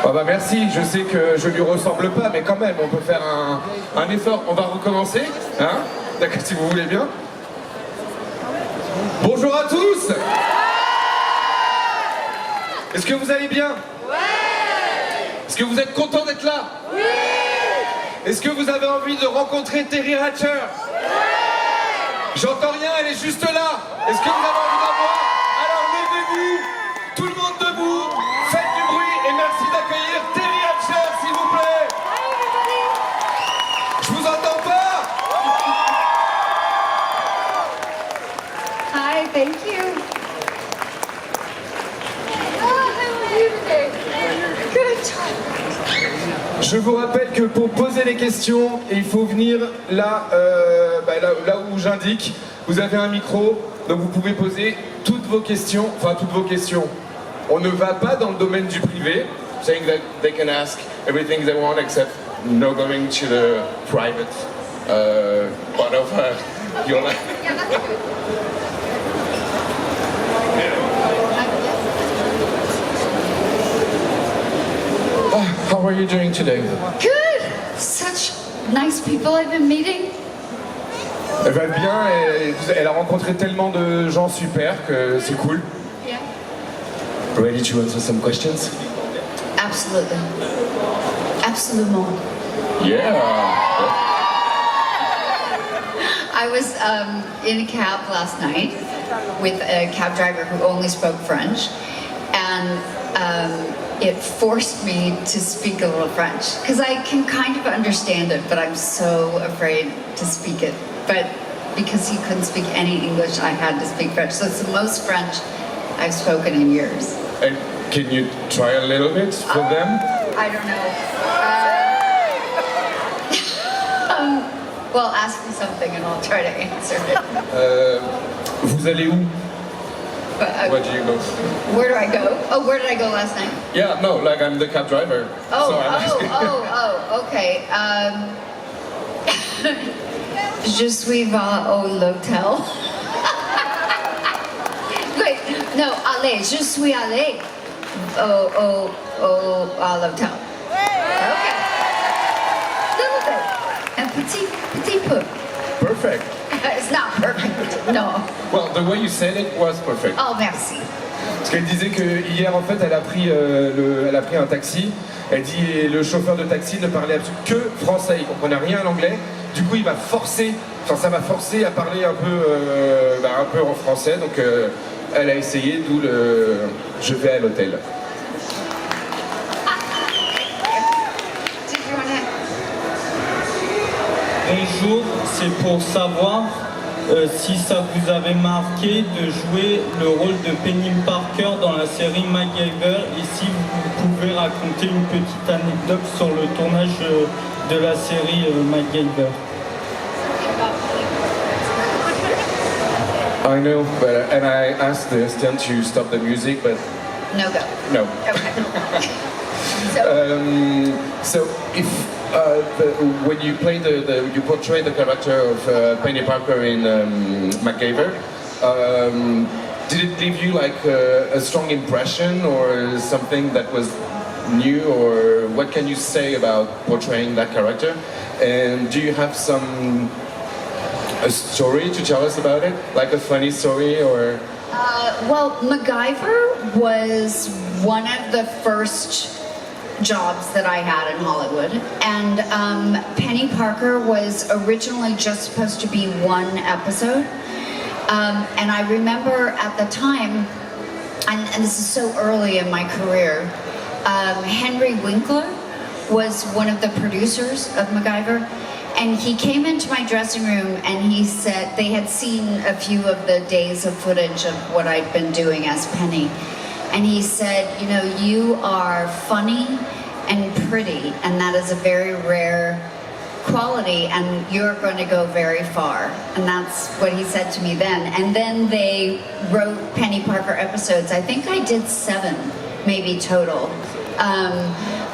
Ah bah merci, je sais que je lui ressemble pas, mais quand même, on peut faire un effort. On va recommencer, hein? D'accord, si vous voulez bien. Bonjour à tous! Est-ce que vous allez bien? Est-ce que vous êtes contents d'être là? Est-ce que vous avez envie de rencontrer Teri Hatcher? J'entends rien, elle est juste là. Est-ce que vous avez envie d'en voir? Alors levez-vous, tout le monde debout, faites du bruit et merci d'accueillir Teri Hatcher, s'il vous plaît. Je vous entends pas. Hi, thank you. Oh, how are you today? Good. Je vous rappelle que pour poser les questions, il faut venir là, là où j'indique. Vous avez un micro, donc vous pouvez poser toutes vos questions. Enfin, toutes vos questions. On ne va pas dans le domaine du privé, saying that they can ask everything they want except no going to the private part of your life. Yeah, that's good. How are you doing today? Good. Such nice people I've been meeting. Elle va bien, elle a rencontré tellement de gens super que c'est cool. Yeah. Ready to answer some questions? Absolutely. Absolument. Yeah. I was in a cab last night with a cab driver who only spoke French, and it forced me to speak a little French because I can kind of understand it, but I'm so afraid to speak it. But because he couldn't speak any English, I had to speak French. So it's the most French I've spoken in years. And can you try a little bit for them? I don't know. Well, ask me something and I'll try to answer it. Vous allez où? But, Where do you go? where do I go? Oh, where did I go last night? Yeah, no, like I'm the cab driver. So I'm asking. Okay. Je suis va au l'hôtel. Wait, no, allez, je suis allé à l'hôtel. Okay. Little bit. Un petit peu. Perfect. It's not perfect, no. Well, the way you said it was perfect. Oh, merci. Parce qu'elle disait que hier, en fait, elle a pris un taxi. Elle dit le chauffeur de taxi ne parlait absolument que français, il comprenait rien à l'anglais. Du coup, ça m'a forcé à parler un peu en français. Donc, elle a essayé, d'où le je vais à l'hôtel. Bonjour, c'est pour savoir si ça vous avait marqué de jouer le rôle de Penny Parker dans la série MacGyver et si vous pouvez raconter une petite anecdote sur le tournage de la série MacGyver. I know, and I asked the assistant to stop the music, but No go. no. Okay. So if when you play you portray the character of Penny Parker in MacGyver, did it leave you like a strong impression or something that was new, or what can you say about portraying that character? And do you have a story to tell us about it, like a funny story or? Well, MacGyver was one of the first jobs that I had in Hollywood, and Penny Parker was originally just supposed to be one episode, and I remember at the time, and this is so early in my career, Henry Winkler was one of the producers of MacGyver, and he came into my dressing room and he said they had seen a few of the days of footage of what I'd been doing as Penny. And he said, you know, you are funny and pretty, and that is a very rare quality, and you're going to go very far. And that's what he said to me then. And then they wrote Penny Parker episodes. I think I did 7, maybe total.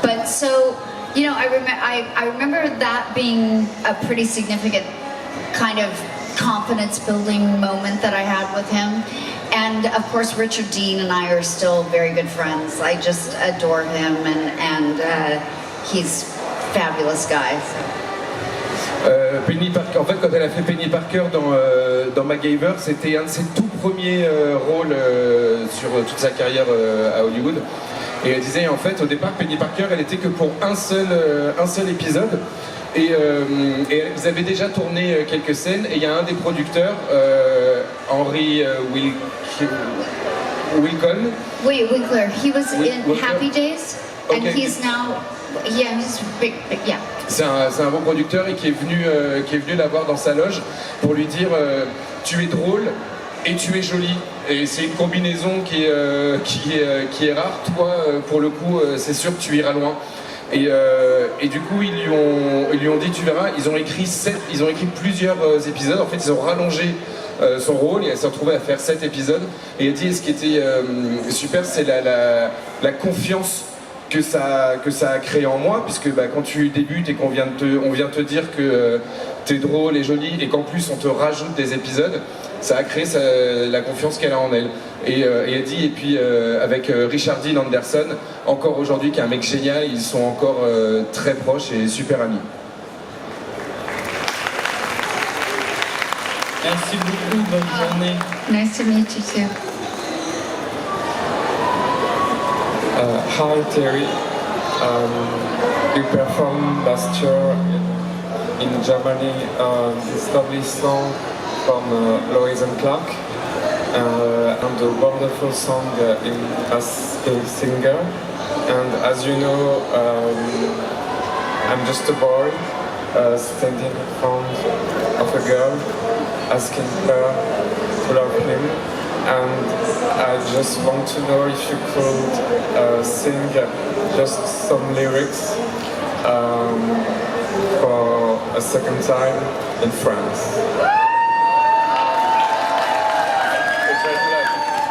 But so, you know, I remember that being a pretty significant kind of confidence building moment that I had with him. And of course, Richard Dean and I are still very good friends. I just adore him, and he's a fabulous guy. So. Penny Parker, en fait, quand elle a fait Penny Parker dans MacGyver, c'était un de ses tout premiers rôles sur toute sa carrière à Hollywood. Et elle disait, en fait, au départ, Penny Parker, elle était que pour un seul épisode. Et ils avaient déjà tourné quelques scènes. Et il y a un des producteurs, Henry Wilcon. Wait, Winkler. He was in Winkler. Happy Days, and Okay. he's now, yeah, he's big, yeah. C'est un bon producteur et qui est venu la voir dans sa loge pour lui dire tu es drôle et tu es jolie. Et c'est une combinaison qui est rare. Toi, pour le coup, c'est sûr que tu iras loin. Et du coup, ils lui ont dit tu verras. Ils ont écrit plusieurs épisodes. En fait, ils ont rallongé son rôle et elle s'est retrouvée à faire 7 épisodes. Et elle dit ce qui était super, c'est la confiance que ça a créé en moi, puisque quand tu débutes et qu'on vient te dire que t'es drôle et jolie et qu'en plus on te rajoute des épisodes, ça a créé la confiance qu'elle a en elle. Et elle dit, et puis avec Richard Dean Anderson, encore aujourd'hui, qui est un mec génial, ils sont encore très proches et super amis. Merci beaucoup, bonne journée. Nice to meet you too. Hi Terry, you performed last year in Germany this lovely song from Lois Clark, and a wonderful song as a singer. And as you know, I'm just a boy standing in front of a girl, asking her to love him. And I just want to know if you could sing just some lyrics for a second time in France.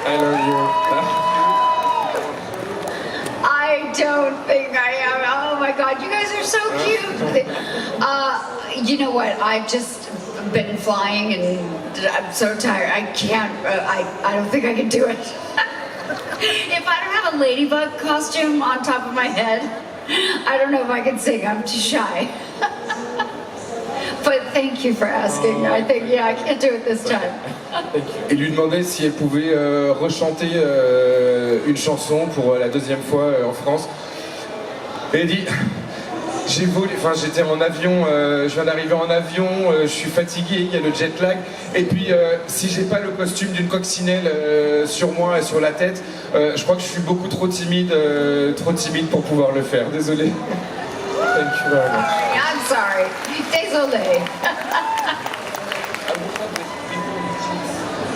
I love you. I don't think I am. Oh my God, you guys are so cute. You know what? I've just been flying and I'm so tired. I can't. I don't think I can do it. If I don't have a ladybug costume on top of my head, I don't know if I can sing. I'm too shy. But thank you for asking. I think, yeah, I can't do it this time. Et lui demandait si elle pouvait rechanter une chanson pour la deuxième fois en France. Et elle dit j'étais en avion, je viens d'arriver en avion, je suis fatigué, il y a le jet lag. Et puis si j'ai pas le costume d'une coccinelle sur moi et sur la tête, je crois que je suis beaucoup trop timide pour pouvoir le faire. Désolé. Thank you very much. I'm sorry. Désolé.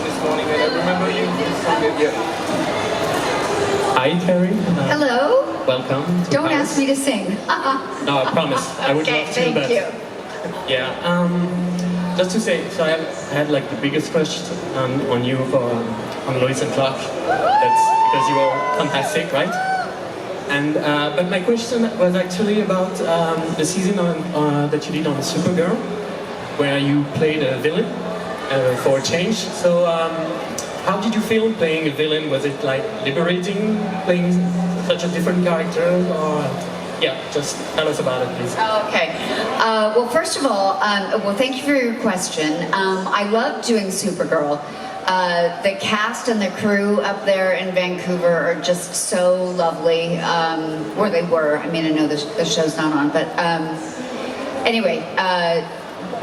This morning and I remember you sung it. Hi Terry. Hello. Welcome. To Don't Paris. ask me to sing. No, I promise. I would Okay, love to, thank but you. yeah. Just to say, so I had like the biggest crush on you on Lois and Clark. That's because you are fantastic, right? And but my question was actually about the season that you did on Supergirl, where you played a villain for a change. So how did you feel playing a villain? Was it like liberating playing such a different character, or yeah, just tell us about it, please. Okay. Well, first of all, well, thank you for your question. I love doing Supergirl. The cast and the crew up there in Vancouver are just so lovely. Or they were. I mean, I know the show's not on, but anyway,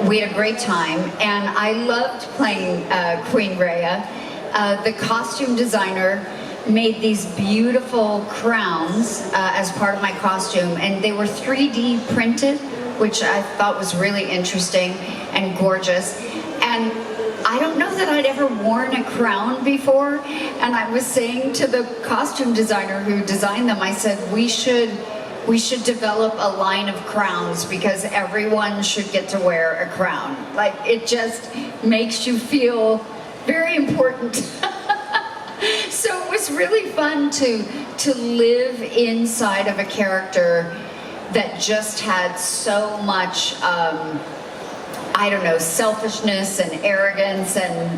we had a great time, and I loved playing Queen Rhea. The costume designer made these beautiful crowns as part of my costume, and they were 3D printed, which I thought was really interesting and gorgeous. And I don't know that I'd ever worn a crown before, and I was saying to the costume designer who designed them, I said, we should develop a line of crowns because everyone should get to wear a crown. Like, it just makes you feel very important. So it was really fun to live inside of a character that just had so much, I don't know, selfishness and arrogance and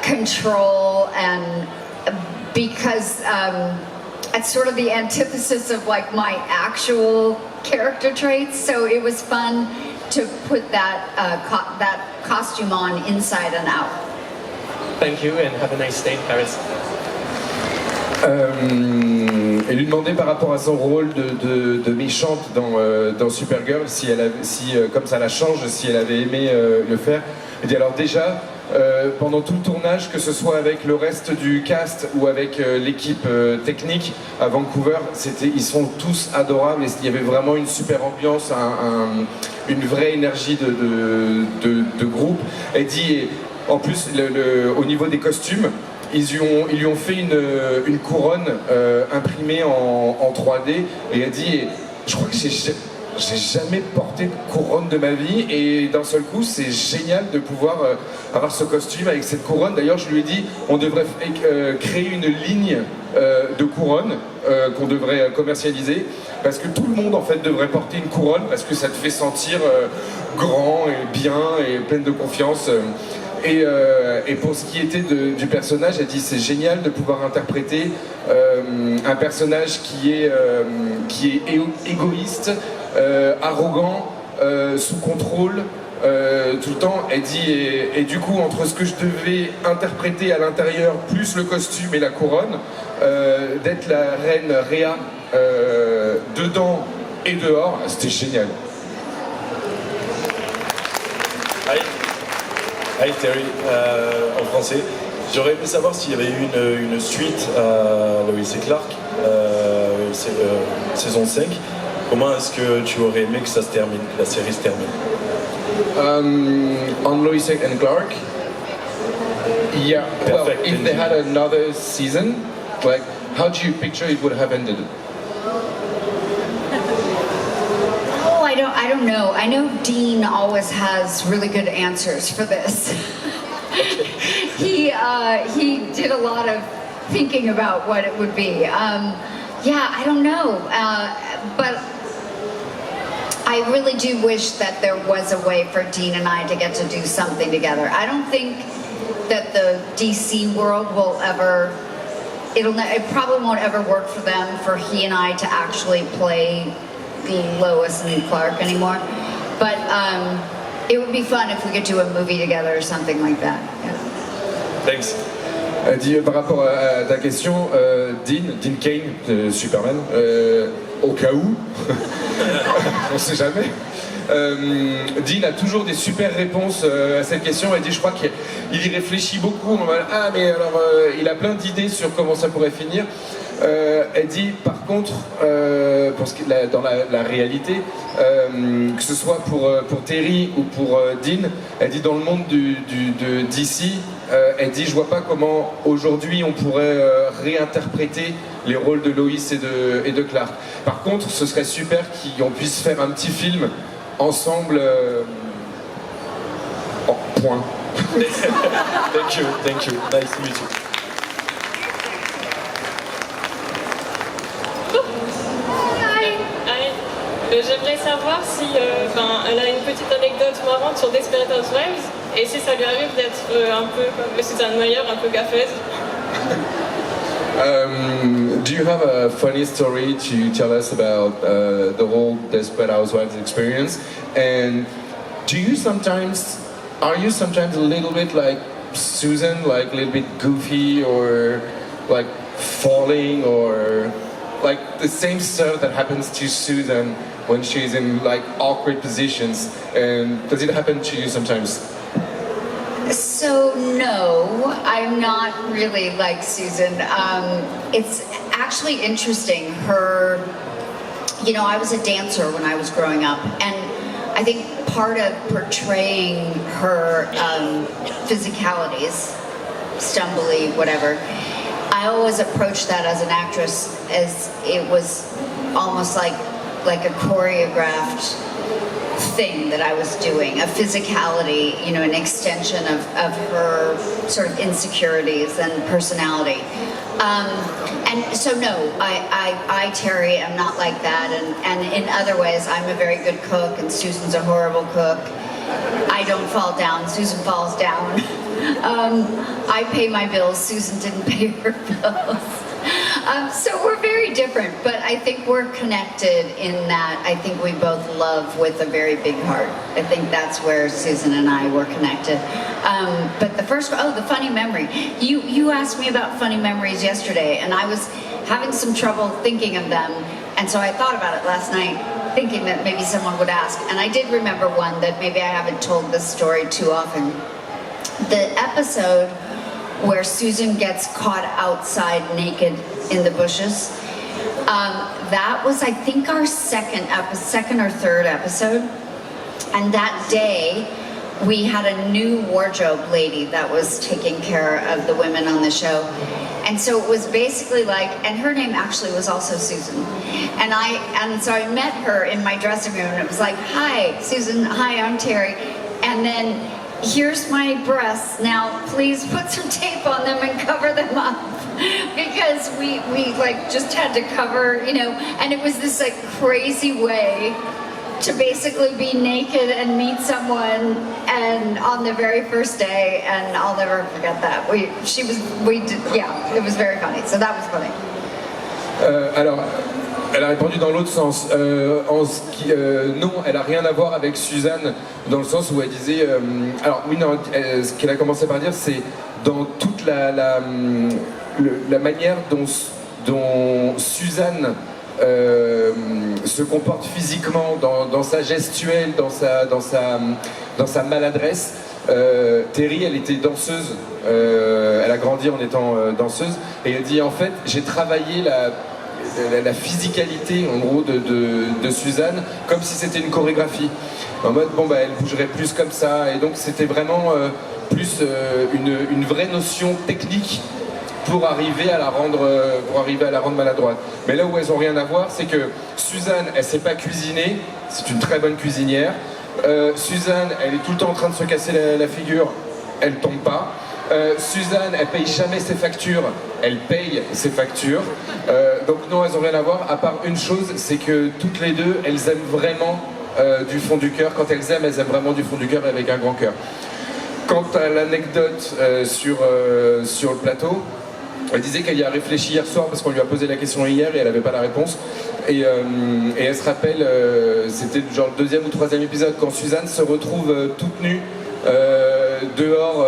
control, and because it's sort of the antithesis of like my actual character traits. So it was fun to put that that costume on inside and out. Thank you and have a nice day in Paris. Et lui demander par rapport à son rôle de méchante dans Supergirl, si comme ça la change, si elle avait aimé le faire. Elle dit alors déjà, pendant tout le tournage, que ce soit avec le reste du cast ou avec l'équipe technique à Vancouver, ils sont tous adorables et il y avait vraiment une super ambiance, une vraie énergie de groupe. Elle dit, en plus, au niveau des costumes, ils lui ont fait une couronne imprimée en 3D et elle dit, je crois que j'ai jamais porté de couronne de ma vie et d'un seul coup c'est génial de pouvoir avoir ce costume avec cette couronne. D'ailleurs je lui ai dit on devrait créer une ligne de couronne qu'on devrait commercialiser parce que tout le monde en fait devrait porter une couronne parce que ça te fait sentir grand et bien et plein de confiance. Et pour ce qui était du personnage, elle dit c'est génial de pouvoir interpréter un personnage qui est égoïste, arrogant, sous contrôle tout le temps. Elle dit et du coup entre ce que je devais interpréter à l'intérieur plus le costume et la couronne, d'être la reine Rhea dedans et dehors, c'était génial. Hi Terry, en français. J'aurais aimé savoir s'il y avait eu une suite à Lois et Clark, saison 5. Comment est-ce que tu aurais aimé que ça se termine, que la série se termine? On Lois and Clark, yeah. Well, Perfect. if they had another season, like how do you picture it would have ended? I don't know. I know Dean always has really good answers for this. He did a lot of thinking about what it would be. Yeah, I don't know. But I really do wish that there was a way for Dean and I to get to do something together. I don't think that the DC world will ever, it probably won't ever work for them for he and I to actually play Lois and Clark anymore, but it would be fun if we could do a movie together or something like that. Yeah. Thanks. Elle dit par rapport à ta question, Dean Cain de Superman, au cas où, on sait jamais. Dean a toujours des super réponses à cette question. Elle dit, je crois qu'il y réfléchit beaucoup. Ah, mais alors, il a plein d'idées sur comment ça pourrait finir. Elle dit, par contre, pour ce qui est dans la réalité, que ce soit pour Terry ou pour Dean, elle dit dans le monde de DC, elle dit, je vois pas comment aujourd'hui on pourrait réinterpréter les rôles de Lois et de Clark. Par contre, ce serait super qu'on puisse faire un petit film ensemble. Point. Thank you. Nice to meet you. J'aimerais savoir si elle a une petite anecdote marrante sur Desperate Housewives et si ça lui arrive d'être un peu comme Suzanne Meyer, un peu gaffeuse. Do you have a funny story to tell us about the whole Desperate Housewives experience? And are you sometimes a little bit like Susan, like a little bit goofy or like falling or like the same stuff that happens to Susan when she's in like awkward positions? And does it happen to you sometimes? So no, I'm not really like Susan. It's actually interesting. I was a dancer when I was growing up, and I think part of portraying her physicalities, stumbly, whatever, I always approached that as an actress as it was almost like a choreographed thing that I was doing, a physicality, an extension of her sort of insecurities and personality. And so no, I Terry, am not like that, and in other ways I'm a very good cook and Susan's a horrible cook. I don't fall down, Susan falls down. I pay my bills. Susan didn't pay her bills. So we're very different, but I think we're connected in that I think we both love with a very big heart. I think that's where Susan and I were connected. But the funny memory. You asked me about funny memories yesterday, and I was having some trouble thinking of them, and so I thought about it last night, thinking that maybe someone would ask. And I did remember one that maybe I haven't told this story too often. The episode where Susan gets caught outside naked in the bushes. That was, I think, our second or third episode. And that day, we had a new wardrobe lady that was taking care of the women on the show. And so it was basically like, and her name actually was also Susan. And so I met her in my dressing room, and it was like, hi, Susan, hi, I'm Teri. And then, here's my breasts, now please put some tape on them and cover them up. Because we like just had to cover, and it was this like crazy way to basically be naked and meet someone, and on the very first day, and I'll never forget that. It was very funny, so that was funny. Alors, elle a répondu dans l'autre sens. Non, elle n'a rien à voir avec Suzanne, dans le sens où elle disait... ce qu'elle a commencé par dire, c'est dans toute la manière dont Suzanne se comporte physiquement, dans sa gestuelle, dans sa maladresse. Teri, elle était danseuse, elle a grandi en étant danseuse, et elle dit en fait, j'ai travaillé la physicalité en gros de Suzanne comme si c'était une chorégraphie, en mode elle bougerait plus comme ça, et donc c'était vraiment plus une vraie notion technique pour arriver à la rendre maladroite. Mais là où elles ont rien à voir, c'est que Suzanne, elle sait pas cuisiner, c'est une très bonne cuisinière. Suzanne, elle est tout le temps en train de se casser la figure, elle tombe pas. Suzanne, elle paye jamais ses factures, elle paye ses factures. Donc non, elles ont rien à voir, à part une chose, c'est que toutes les deux, elles aiment vraiment du fond du cœur. Quand elles aiment vraiment du fond du cœur, avec un grand cœur. Quant à l'anecdote sur le plateau, elle disait qu'elle y a réfléchi hier soir parce qu'on lui a posé la question hier et elle n'avait pas la réponse. Et elle se rappelle, c'était genre le deuxième ou troisième épisode, quand Suzanne se retrouve toute nue dehors,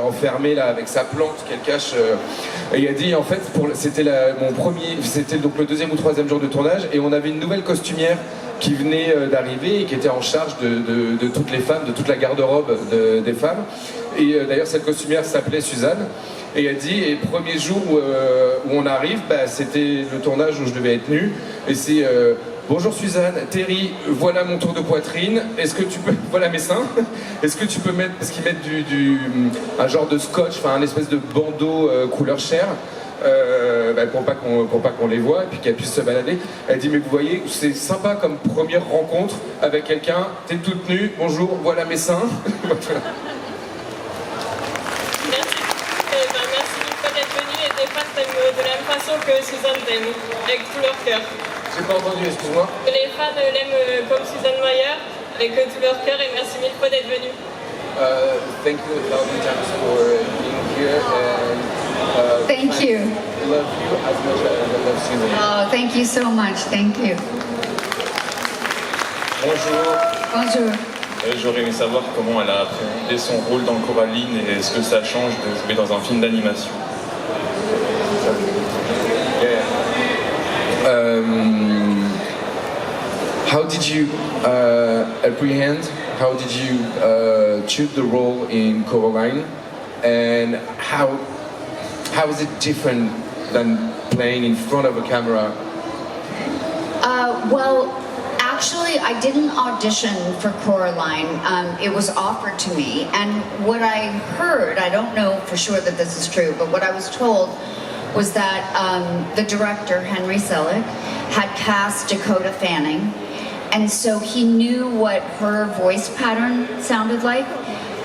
enfermée là avec sa plante qu'elle cache. Et elle dit en fait, c'était donc le deuxième ou troisième jour de tournage, et on avait une nouvelle costumière qui venait d'arriver et qui était en charge de toutes les femmes, de toute la garde-robe des femmes. Et d'ailleurs cette costumière s'appelait Suzanne. Et elle dit, et le premier jour où on arrive, c'était le tournage où je devais être nue. Et c'est bonjour Suzanne, Teri, voilà mon tour de poitrine. Est-ce que tu peux, voilà mes seins. Est-ce que tu peux mettre, parce qu'ils mettent un genre de scotch, enfin un espèce de bandeau couleur chair. Pour pas qu'on les voit et puis qu'elle puisse se balader. Elle dit mais vous voyez, c'est sympa comme première rencontre avec quelqu'un, t'es toute nue, bonjour, voilà mes seins. Merci beaucoup d'être venu, et tes fans t'aiment de la même façon que Suzanne t'aime, avec tout leur cœur. J'ai pas entendu, excuse-moi. Les fans l'aiment comme Suzanne Mayer, avec tout leur cœur, et merci mille fois d'être venu. Thank you 1,000 times for being here, and Thank you. I love you as much as I love Susan. Oh, thank you so much. Thank you. Bonjour. Bonjour. J'aurais aimé savoir comment elle a appréhendé son rôle dans Coraline et est-ce que ça change de jouer dans un film d'animation. How did you apprehend? How did you choose the role in Coraline? And how is it different than playing in front of a camera? Well, actually, I didn't audition for Coraline. It was offered to me, and what I heard, I don't know for sure that this is true, but what I was told was that the director, Henry Selick, had cast Dakota Fanning, and so he knew what her voice pattern sounded like.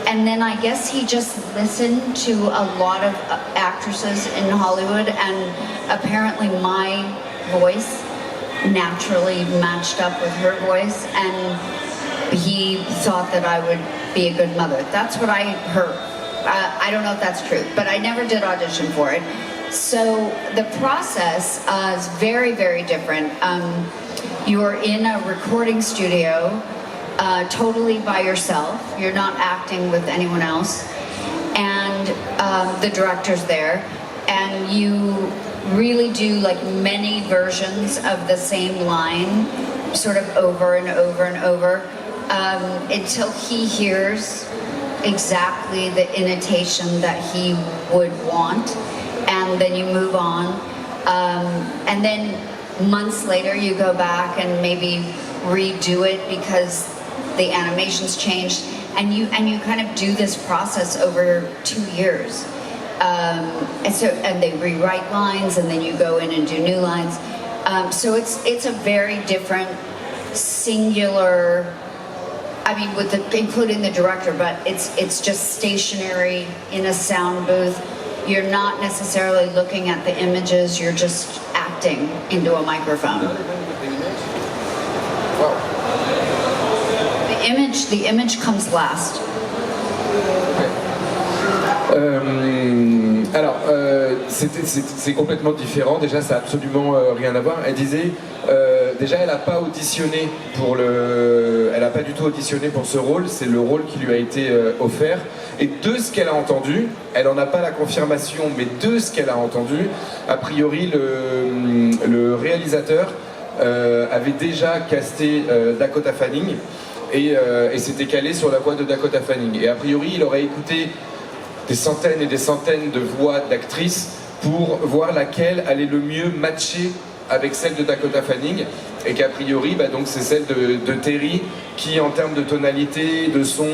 And then I guess he just listened to a lot of actresses in Hollywood, and apparently my voice naturally matched up with her voice, and he thought that I would be a good mother. That's what I heard. I don't know if that's true, but I never did audition for it. So the process is very, very different. You're in a recording studio totally by yourself. You're not acting with anyone else. And the director's there. And you really do like many versions of the same line, sort of over and over and over, until he hears exactly the intonation that he would want, and then you move on, and then months later you go back and maybe redo it because the animation's changed, and you kind of do this process over 2 years, and they rewrite lines, and then you go in and do new lines, so it's a very different singular. I mean, including the director, but it's just stationary in a sound booth. You're not necessarily looking at the images. You're just acting into a microphone. Wow. The image comes last. Alors, c'est complètement différent. Déjà, ça n'a absolument rien à voir. Elle disait, déjà, elle n'a pas auditionné elle n'a pas du tout auditionné pour ce rôle. C'est le rôle qui lui a été offert. Et de ce qu'elle a entendu, elle n'en a pas la confirmation, mais de ce qu'elle a entendu, a priori, le réalisateur avait déjà casté Dakota Fanning et s'était calé sur la voix de Dakota Fanning. Et a priori, il aurait écouté des centaines et des centaines de voix d'actrices pour voir laquelle allait le mieux matcher avec celle de Dakota Fanning, et qu'a priori donc c'est celle de Teri qui, en termes de tonalité, de son,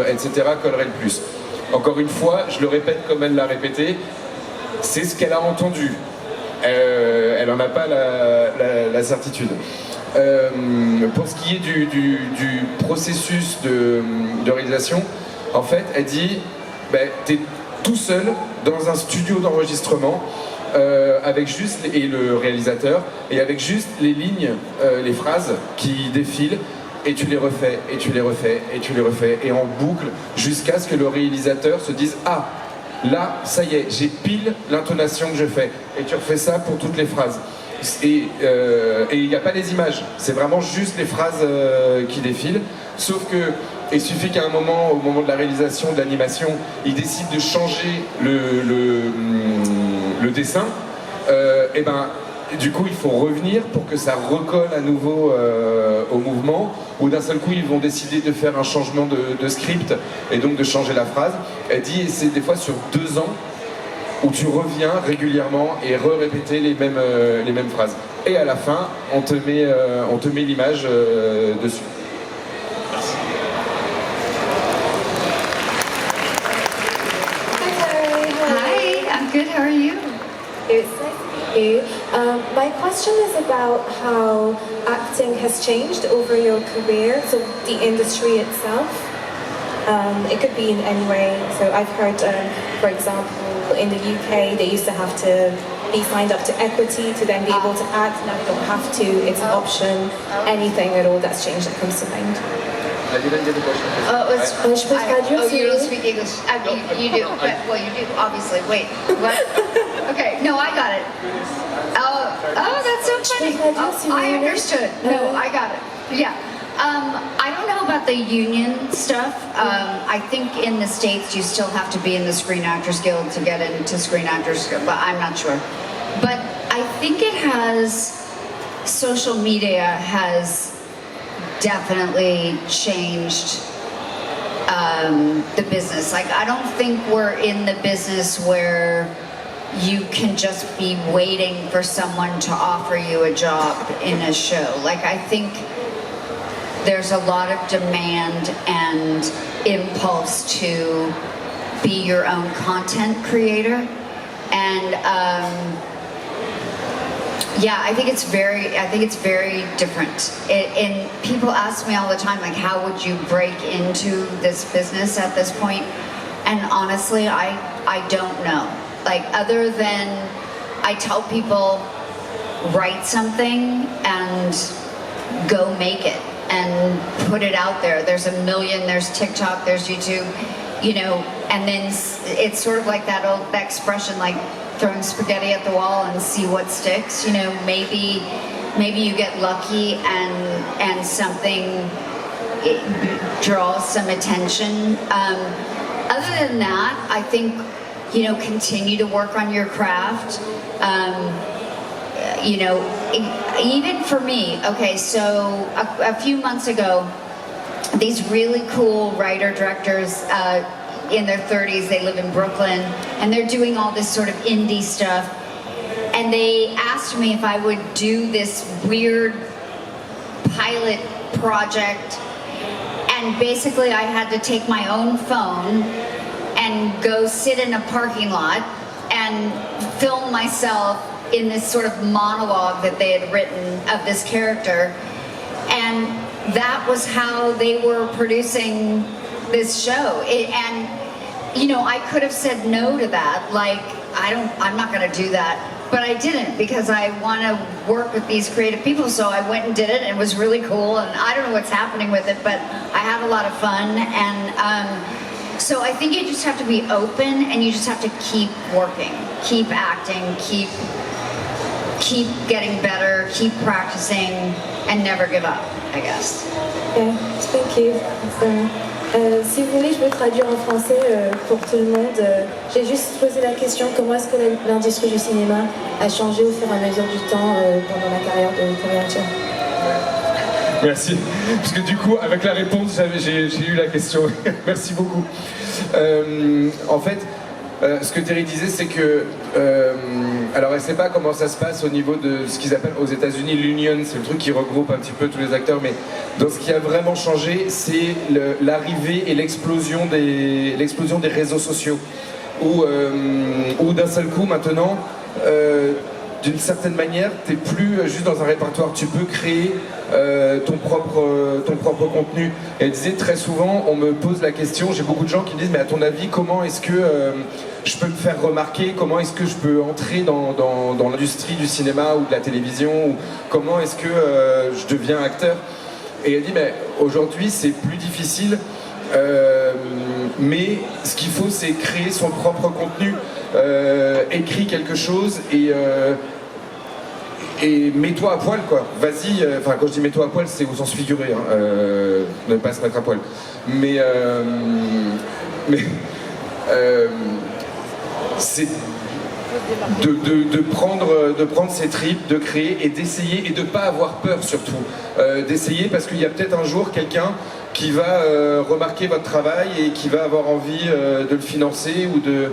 etc., collerait le plus. Encore une fois, je le répète comme elle l'a répété, c'est ce qu'elle a entendu. Elle n'en a pas la certitude. Pour ce qui est du processus de réalisation, en fait, elle dit t'es tout seul dans un studio d'enregistrement avec juste, et le réalisateur, et avec juste les lignes, les phrases qui défilent, et tu les refais, et tu les refais, et tu les refais, et en boucle, jusqu'à ce que le réalisateur se dise « Ah, là, ça y est, j'ai pile l'intonation que je fais », et tu refais ça pour toutes les phrases. Et il n'y a pas les images, c'est vraiment juste les phrases qui défilent, sauf que il suffit qu'à un moment, au moment de la réalisation de l'animation, il décide de changer le dessin, et du coup il faut revenir pour que ça recolle à nouveau au mouvement, ou d'un seul coup ils vont décider de faire un changement de script et donc de changer la phrase. Elle dit, et c'est des fois sur 2 ans où tu reviens régulièrement et répéter les mêmes phrases. Et à la fin, on te met l'image dessus. Hi, I'm good. How are you? It's nice to meet you. My question is about how acting has changed over your career, so the industry itself. It could be in any way. So I've heard, for example, in the UK, they used to have to be signed up to equity to then be able to act. Now they don't have to. It's an option. Anything at all that's changed that comes to mind. You don't speak English. I mean, you do. But, well, you do, obviously. Wait, what? Okay, no, I got it. Oh, that's so funny. I understood. No, I got it. Yeah. I don't know about the union stuff. I think in the States you still have to be in the Screen Actors Guild to get into Screen Actors Guild, but I'm not sure. But I think social media has definitely changed the business. Like, I don't think we're in the business where you can just be waiting for someone to offer you a job in a show. Like, I think there's a lot of demand and impulse to be your own content creator, and yeah, I think it's very different. And people ask me all the time, like, how would you break into this business at this point? And honestly, I don't know. Like, other than I tell people, write something and go make it and put it out there. There's a million, there's TikTok, there's YouTube. you know, and then it's sort of like that old expression, like throwing spaghetti at the wall and see what sticks. You know, maybe you get lucky and something draws some attention. Other than that, I think, you know, continue to work on your craft. You know, even for me, okay, so a few months ago, these really cool writer-directors in their 30s, they live in Brooklyn, and they're doing all this sort of indie stuff. And they asked me if I would do this weird pilot project. And basically I had to take my own phone and go sit in a parking lot and film myself in this sort of monologue that they had written of this character. And that was how they were producing this show. And, you know, I could have said no to that. Like, I'm not gonna do that. But I didn't, because I want to work with these creative people, so I went and did it, and it was really cool, and I don't know what's happening with it, but I had a lot of fun, and so I think you just have to be open, and you just have to keep working, keep acting, keep getting better, keep practicing, and never give up, I guess. Yeah, thank you. Si vous voulez, je peux traduire en français pour tout le monde. J'ai juste posé la question, comment est-ce que l'industrie du cinéma a changé au fur et à mesure du temps pendant la carrière de Teri Hatcher? Merci, parce que du coup, avec la réponse, j'ai eu la question. Merci beaucoup. En fait, ce que Teri disait, c'est que... alors, elle ne sait pas comment ça se passe au niveau de ce qu'ils appellent aux États-Unis l'union, c'est le truc qui regroupe un petit peu tous les acteurs, mais dans ce qui a vraiment changé, c'est l'arrivée et l'explosion des réseaux sociaux, où d'un seul coup, maintenant, d'une certaine manière, tu n'es plus juste dans un répertoire, tu peux créer ton propre contenu. Et elle disait très souvent, on me pose la question, j'ai beaucoup de gens qui me disent, mais à ton avis, comment est-ce que je peux me faire remarquer, comment est-ce que je peux entrer dans l'industrie du cinéma ou de la télévision, ou comment est-ce que je deviens acteur? Et elle dit, mais aujourd'hui c'est plus difficile, mais ce qu'il faut c'est créer son propre contenu, écris quelque chose et mets-toi à poil, quoi. Vas-y, enfin quand je dis mets-toi à poil, c'est au sens figuré, hein, ne pas se mettre à poil. Mais c'est de prendre ses tripes, de créer et d'essayer, et de ne pas avoir peur surtout. D'essayer, parce qu'il y a peut-être un jour quelqu'un qui va remarquer votre travail et qui va avoir envie de le financer ou de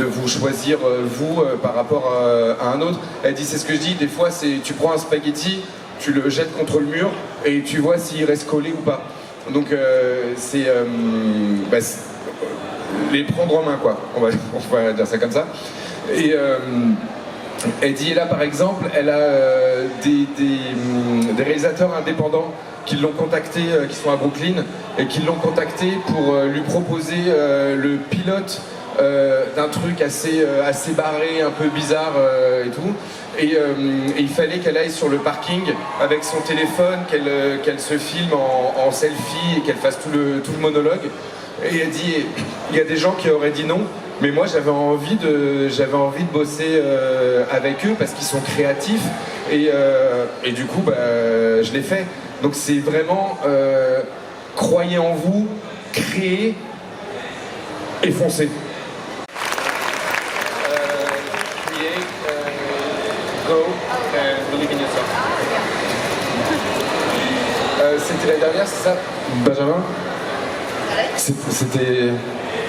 vous choisir vous par rapport à un autre. Elle dit, c'est ce que je dis, des fois c'est tu prends un spaghetti, tu le jettes contre le mur et tu vois s'il reste collé ou pas. Donc c'est les prendre en main, quoi. On va dire ça comme ça. Et elle dit, et là par exemple, elle a des réalisateurs indépendants qui l'ont contacté, qui sont à Brooklyn, et qui l'ont contacté pour lui proposer le pilote d'un truc assez barré, un peu bizarre et tout. Et il fallait qu'elle aille sur le parking avec son téléphone, qu'elle se filme en selfie et qu'elle fasse tout le monologue. Et elle dit, il y a des gens qui auraient dit non, mais moi j'avais envie de bosser avec eux parce qu'ils sont créatifs et du coup je l'ai fait. Donc c'est vraiment croyez en vous, créez et foncez. Create, go and believe in yourself. C'était la dernière, c'est ça, Benjamin?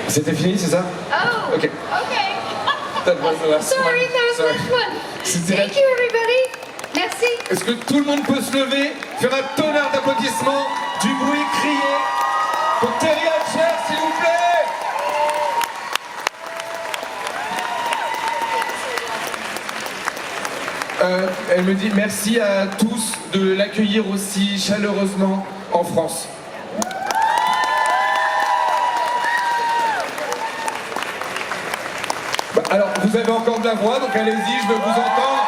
C'était fini, c'est ça? Oh, okay. Okay. That was the last Sorry, one. that was the last one. Thank you, everybody. Merci. Est-ce que tout le monde peut se lever, faire un tonnerre d'applaudissements, du bruit, crier pour Teri Hatcher, s'il vous plaît? Elle me dit merci à tous de l'accueillir aussi chaleureusement en France. Alors, vous avez encore de la voix, donc allez-y, je veux vous entendre.